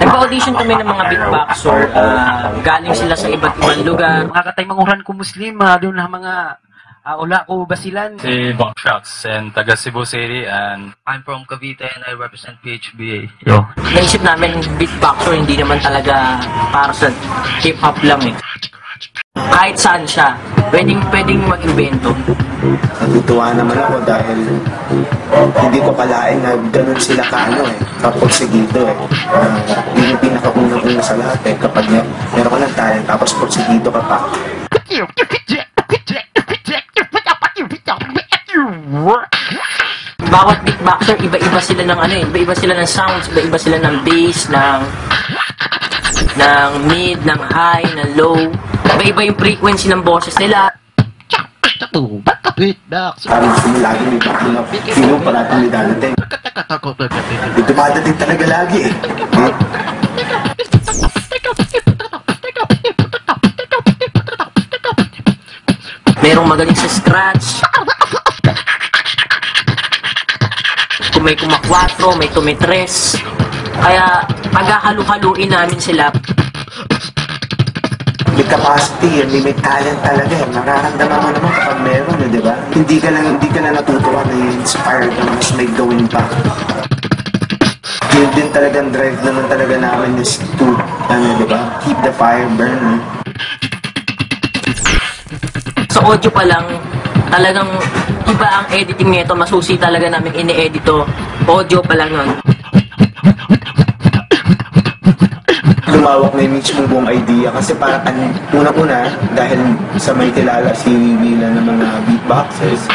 Nag-audition kami ng mga beatboxer, galing sila sa iba't ibang lugar. Mga katay manguran ko Muslim, doon na mga ula ko basilan. Si Bang Shots and taga Cebu City, and I'm from Cavite and I represent PHBA. Yo. Naisip namin beatboxer hindi naman talaga para sa hip-hop lang eh. Kahit saan siya, pwedeng mag-invento. Natutuwa naman ako dahil hindi ko kalain na ganun sila kapursigido eh. Yun yung pinakaunang-una sa lahat eh. Kapag meron ka ng talent tapos pursigido ka pa. Bawat beatboxer, iba-iba sila ng iba-iba sila ng sounds, iba-iba sila ng bass, ng mid, ng high, ng low. Iba-iba yung frequency ng boses nila. Parang lagi may bakilap. Sino parating may dadating. May dumadating talaga lagi eh. Merong magaling sa scratch. Kung may kuma-4, may tumi-3. Kaya paghahalu-haluin namin sila. May capacity, may talent talaga eh. Nararamdaman mo naman kapag meron eh, di ba? Hindi ka na natutuwa na inspired na mas may gawin pa. Yun din talagang drive naman talaga namin is to, di ba? Keep the fire burning. Sa audio pa lang, talagang iba ang editing nito. Masusi talaga namin ini-edito. Audio pa lang nun. Lumawak na yung mismong buong idea kasi parang una-una dahil sa may kilala si Willa ng mga beatboxers,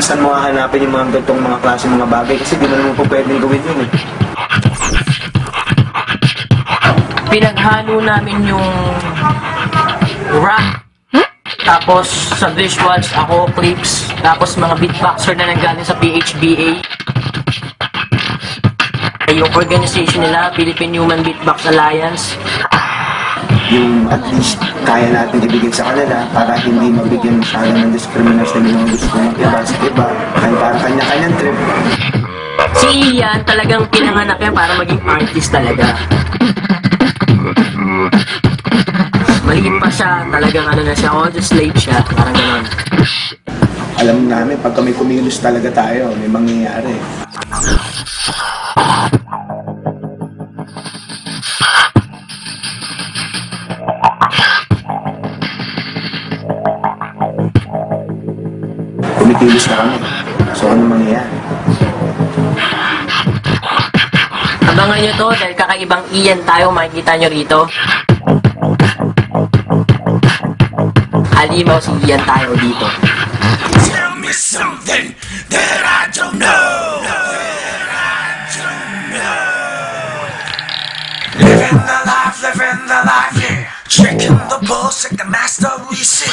saan mo hahanapin yung mga gantong mga klase mga bagay kasi di mo naman po pwedeng gawin yun eh. Pinaghalo namin yung rap, tapos sa visuals ako, clips, tapos mga beatboxer na nanggaling sa PHBA. Yung organization nila, Philippine Human Beatbox Alliance. Yung at least kaya natin ibigay sa kanila para hindi mabigyan masyado ng discrimination yung gusto ng iba sa iba. Kaya para kanya-kanyang trip. Si Ian talagang pinanganak yan para maging artist talaga. Maliit pa siya, talagang na siya, just slave siya, parang gano'n. Alam namin, pag kami kumilos talaga tayo, may mangyayari. Kumikilos na kami. So, ano mangyayari? Abangan nyo to dahil kakaibang Ian tayo, makikita nyo rito. Halimaw si Ian tayo dito. Tell me something that I don't know. Living the life, yeah. Drinking the bullshit, the master we see.